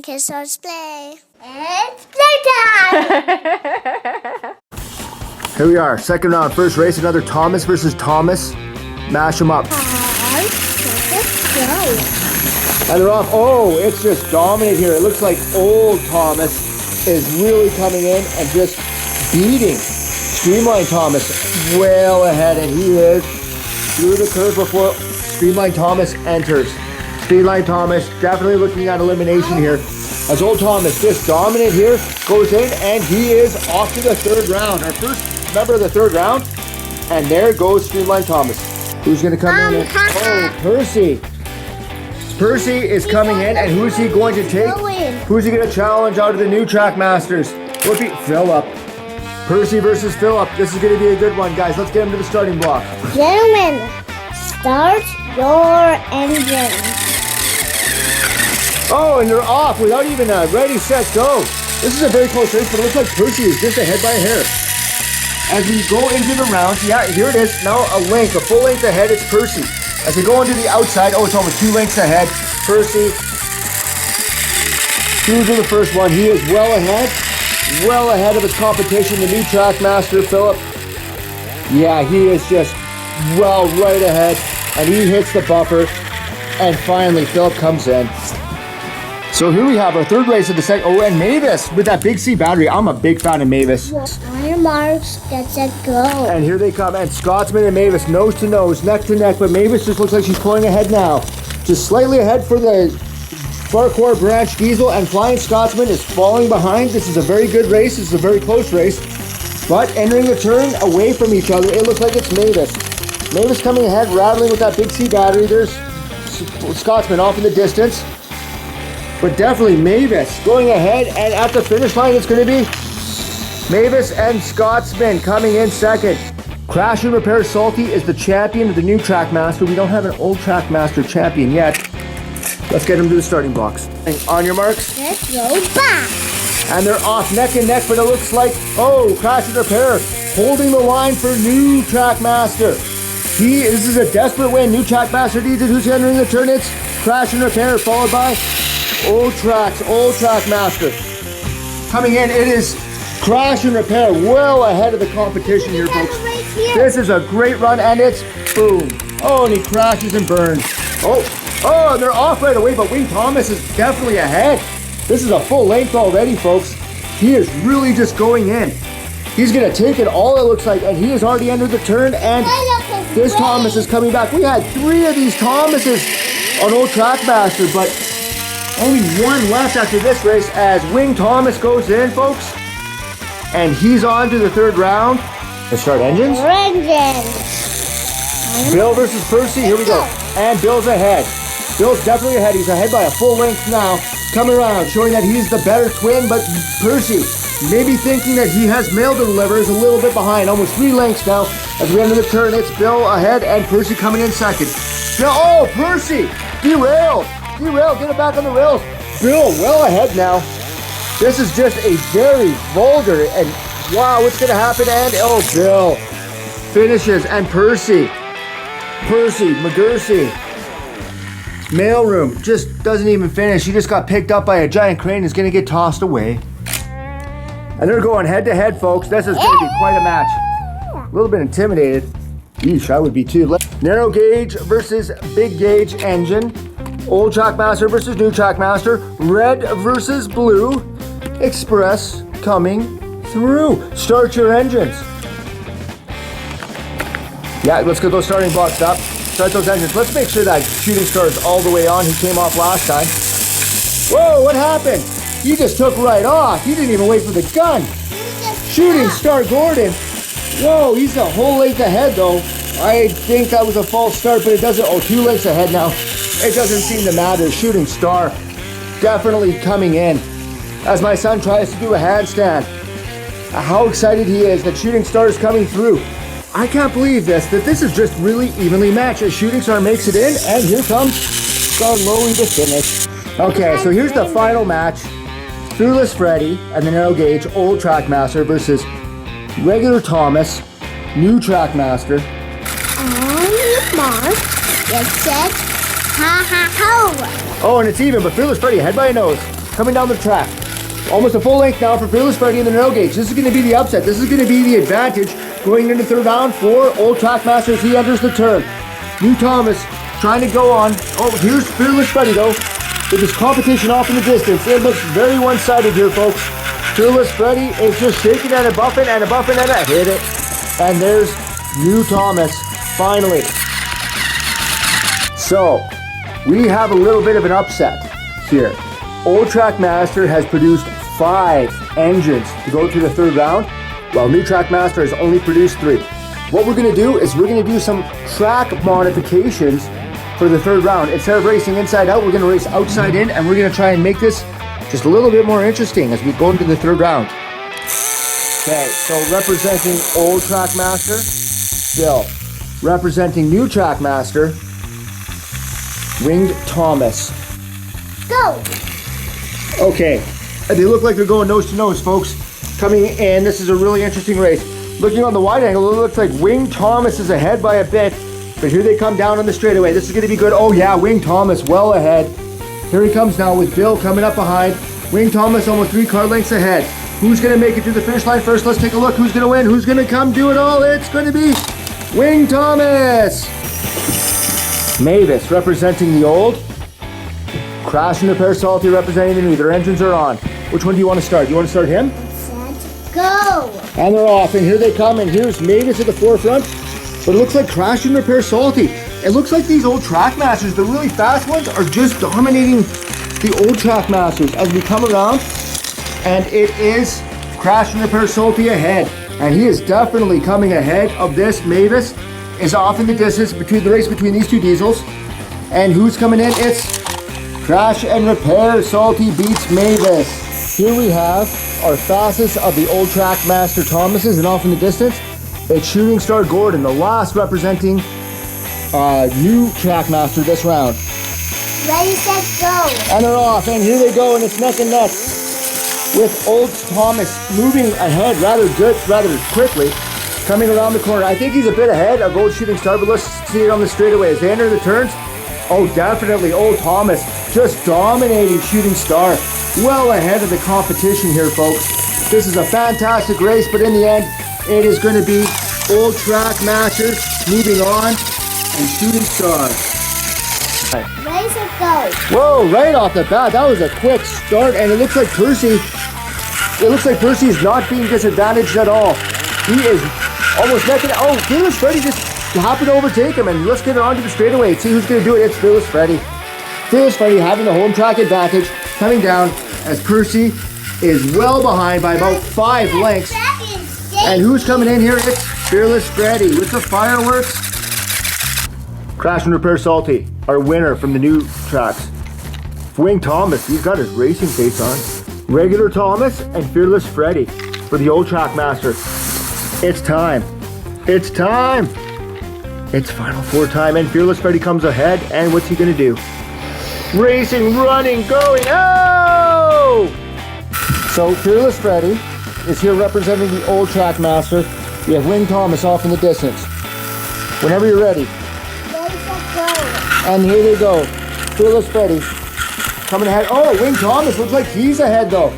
Okay, so let's play. It's playtime! Here we are, second round, first race, another Thomas versus Thomas. Mash them up. And they're off. Oh, it's just dominant here. It looks like old Thomas is really coming in and just beating Streamline Thomas well ahead. And he is through the curve before Streamline Thomas enters. Streamline Thomas definitely looking at elimination here. As old Thomas just dominant here, goes in and he is off to the third round. Our first member of the third round. And there goes Streamline Thomas. Who's going to come in? Oh, Percy. Percy is coming in, and who's he going to take? Who's he going to challenge out of the new Trackmasters? Would be Philip. Percy versus Philip. This is going to be a good one, guys. Let's get him to the starting block. Gentlemen, start your engine. Oh, and they're off without even a ready, set, go. This is a very close race, but it looks like Percy is just ahead by a hair. As we go into the rounds, yeah, here it is. Now a full length ahead, it's Percy. As we go into the outside, oh, it's almost 2 lengths ahead. Percy, through to the first one. He is well ahead of his competition, the new Trackmaster, Philip. Yeah, he is just right ahead, and he hits the buffer, and finally Philip comes in. So here we have our third race of the second. Oh, and Mavis with that big C battery. I'm a big fan of Mavis. On your marks, get set, go. And here they come. And Scotsman and Mavis, nose to nose, neck to neck. But Mavis just looks like she's pulling ahead now. Just slightly ahead for the Farquhar Branch Diesel. And Flying Scotsman is falling behind. This is a very good race. This is a very close race. But entering the turn away from each other, it looks like it's Mavis. Mavis coming ahead, rattling with that big C battery. There's Scotsman off in the distance. But definitely Mavis going ahead, and at the finish line it's going to be Mavis and Scotsman coming in second. Crash and Repair Salty is the champion of the new Trackmaster. We don't have an old Trackmaster champion yet. Let's get him to the starting blocks. And on your marks. Let's go back. And they're off neck and neck, but it looks like, oh, Crash and Repair holding the line for new Trackmaster. This is a desperate win. New Trackmaster needs it. Who's entering the turn? It's Crash and Repair, followed by Old Trackmaster. Coming in, it is Crash and Repair, well ahead of the competition here, folks. This is a great run, and it's boom. Oh, and he crashes and burns. Oh, and they're off right away, but Wing Thomas is definitely ahead. This is a full length already, folks. He is really just going in. He's going to take it all, it looks like, and he has already entered the turn, and this Thomas is coming back. We had 3 of these Thomases on Old Trackmaster, but only 1 left after this race as Wing Thomas goes in, folks. And he's on to the third round. Let's start engines. Bill versus Percy. Here we go. And Bill's ahead. Bill's definitely ahead. He's ahead by a full length now. Coming around, showing that he's the better twin. But Percy, maybe thinking that he has mail to deliver, is a little bit behind. Almost 3 lengths now. As we enter the turn, it's Bill ahead and Percy coming in second. Bill, oh, Percy! Derailed, get it back on the rails. Bill well ahead now. This is just a very vulgar and wow, what's gonna happen? And oh, Bill finishes, and Percy, McGursey, mailroom just doesn't even finish. He just got picked up by a giant crane and is gonna get tossed away. And they're going head to head, folks. This is gonna be quite a match. A little bit intimidated. Yeesh, I would be too. Narrow gauge versus big gauge engine. Old Trackmaster versus new Trackmaster. Red versus blue. Express coming through. Start your engines. Yeah, let's get those starting blocks up. Start those engines. Let's make sure that Shooting Star is all the way on. He came off last time. Whoa, what happened? He just took right off. He didn't even wait for the gun. Shooting Star Gordon. Whoa, he's a whole length ahead though. I think that was a false start, but it doesn't. Oh, 2 lengths ahead now. It doesn't seem to matter. Shooting Star definitely coming in as my son tries to do a handstand. How excited he is that Shooting Star is coming through. I can't believe that this is just really evenly matched as Shooting Star makes it in, and here comes Starlowy to finish. Okay, so here's the final match. Fearless Freddy and the narrow gauge Old Trackmaster versus regular Thomas, new Trackmaster. On your mark, get set, ha ha ho. Oh, and it's even, but Fearless Freddy ahead by a nose. coming down the track. Almost a full length now for Fearless Freddy in the narrow gauge. This is going to be the upset. This is going to be the advantage going into third round for Old Trackmaster as he enters the turn. New Thomas trying to go on. Oh, here's Fearless Freddy though, with his competition off in the distance. It looks very one-sided here, folks. Fearless Freddy is just shaking and a buffing and a buffing and a hit it. And there's New Thomas, finally. So, we have a little bit of an upset here. Old Trackmaster has produced 5 engines to go through the third round, while New Trackmaster has only produced 3. What we're gonna do is we're gonna do some track modifications for the third round. Instead of racing inside out, we're gonna race outside in, and we're gonna try and make this just a little bit more interesting as we go into the third round. Okay, so representing Old Trackmaster, Bill. Representing New Trackmaster, Winged Thomas. Go! Okay, they look like they're going nose to nose, folks. Coming in, this is a really interesting race. Looking on the wide angle, it looks like Winged Thomas is ahead by a bit, but here they come down on the straightaway. This is going to be good. Oh yeah, Winged Thomas well ahead. Here he comes now with Bill coming up behind. Winged Thomas almost 3 car lengths ahead. Who's going to make it to the finish line first? Let's take a look. Who's going to win? Who's going to come do it all? It's going to be Winged Thomas. Mavis representing the old. Crash and Repair Salty representing the new. Their engines are on. Which one do you want to start? You want to start him? Set, go! And they're off, and here they come, and here's Mavis at the forefront. But it looks like Crash and Repair Salty. It looks like these old Trackmasters, the really fast ones, are just dominating the old Trackmasters as we come around. And it is Crash and Repair Salty ahead. And he is definitely coming ahead of this. Mavis is off in the distance between the race between these 2 diesels. And who's coming in? It's Crash and Repair Salty beats Mavis. Here we have our fastest of the old Trackmaster Thomases, and off in the distance, it's Shooting Star Gordon, the last representing New Trackmaster this round. Ready, set, go! And they're off, and here they go, and it's neck and neck with Old Thomas moving ahead rather quickly, coming around the corner. I think he's a bit ahead of Old Shooting Star, but let's see it on the straightaway. As they enter the turns, oh, definitely Old Thomas just dominating Shooting Star. Well ahead of the competition here, folks. This is a fantastic race, but in the end, it is going to be Old Trackmaster moving on and Shooting Star. Ready, set, go! Whoa, right off the bat, that was a quick start, and it looks like Percy is not being disadvantaged at all. He is almost necking. Oh, Fearless Freddy just happened to overtake him, and let's get it onto the straightaway and see who's going to do it. It's Fearless Freddy. Fearless Freddy having the home track advantage, coming down as Percy is well behind by about 5 lengths. And who's coming in here? It's Fearless Freddy with the fireworks. Crash and Repair Salty, our winner from the new tracks. Wing Thomas, he's got his racing face on. Regular Thomas and Fearless Freddy for the old Trackmaster. It's time. It's time. It's Final 4 time, and Fearless Freddy comes ahead, and what's he gonna do? Racing, running, going, oh! So Fearless Freddy is here representing the old Trackmaster. We have Wing Thomas off in the distance. Whenever you're ready. Ready, set, go! And here they go. Fearless Freddy coming ahead. Oh, Wing Thomas looks like he's ahead though.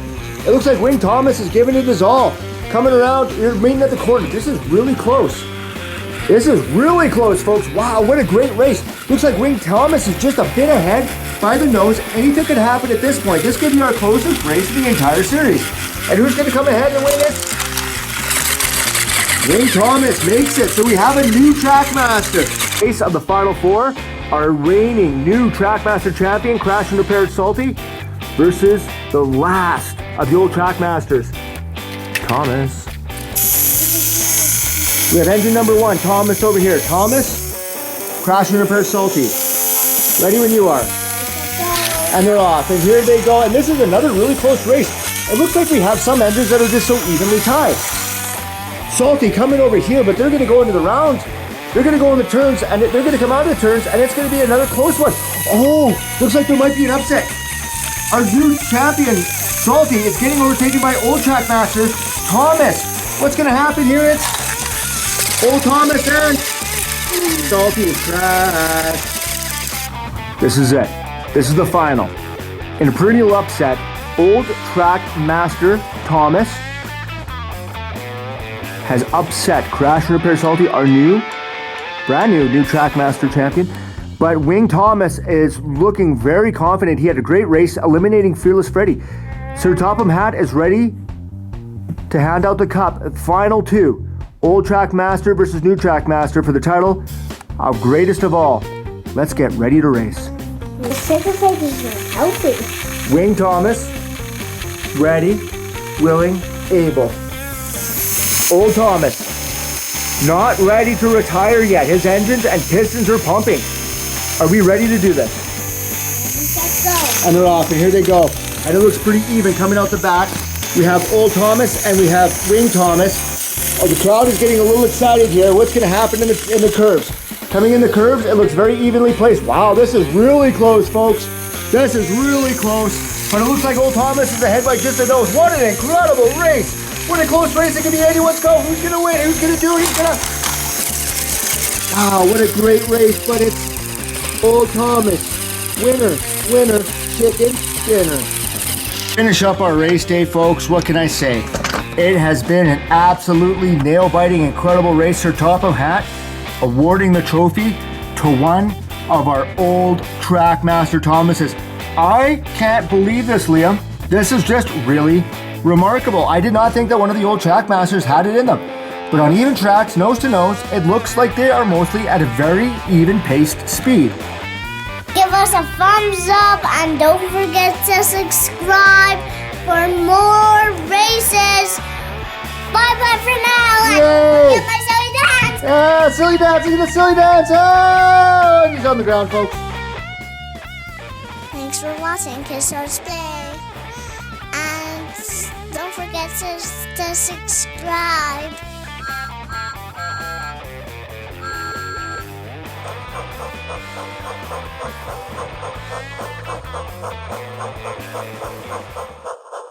It looks like Wing Thomas is giving it his all. Coming around, you're meeting at the corner. This is really close. This is really close, folks. Wow, what a great race. Looks like Wing Thomas is just a bit ahead by the nose. Anything could happen at this point. This could be our closest race of the entire series. And who's going to come ahead and win it? Wing Thomas makes it. So we have a new Trackmaster. Race of the Final 4, our reigning new Trackmaster champion, Crash and Repair Salty, versus the last of the old Trackmasters, Thomas. We have engine number 1, Thomas over here. Thomas, Crash and Repair Salty. Ready when you are. And they're off. And here they go. And this is another really close race. It looks like we have some engines that are just so evenly tied. Salty coming over here, but they're going to go into the rounds. They're going to go in the turns, and they're going to come out of the turns, and it's going to be another close one. Oh, looks like there might be an upset. Our new champion, Salty, is getting overtaken by old Trackmaster, Thomas. What's going to happen here? It's Old Thomas and Salty is crashed. This is it. This is the final. In a perennial upset, Old Trackmaster Thomas has upset Crash and Repair Salty, our brand new Trackmaster champion. But Wing Thomas is looking very confident. He had a great race, eliminating Fearless Freddy. Sir Topham Hatt is ready to hand out the cup. Final two. Old Trackmaster versus new Trackmaster for the title of greatest of all. Let's get ready to race. The sacrifices are healthy. Wing Thomas, ready, willing, able. Old Thomas, not ready to retire yet. His engines and pistons are pumping. Are we ready to do this? Let's go. And they're off, and here they go. And it looks pretty even coming out the back. We have Old Thomas and we have Wing Thomas. Oh, the crowd is getting a little excited here. What's going to happen in the curves? Coming in the curves, it looks very evenly placed. Wow, this is really close, folks. This is really close. But it looks like Old Thomas is ahead by just a nose. What an incredible race. What a close race it can be. Eddie, let's go. Who's going to win? Who's going to do it? Who's going to... Wow, what a great race. But it's Old Thomas. Winner, winner, chicken dinner. Finish up our race day, folks. What can I say? It has been an absolutely nail-biting, incredible race. Sir Topham Hatt awarding the trophy to one of our old Trackmaster Thomases. I can't believe this, Liam. This is just really remarkable. I did not think that one of the old Trackmasters had it in them. But on even tracks, nose to nose, it looks like they are mostly at a very even-paced speed. Give us a thumbs up and don't forget to subscribe for more races. Bye-bye for now. Yay! Get my silly dance. Yeah, silly dance, look at the silly dance. Oh, and he's on the ground, folks. Thanks for watching Kiss Our Play. And don't forget to subscribe.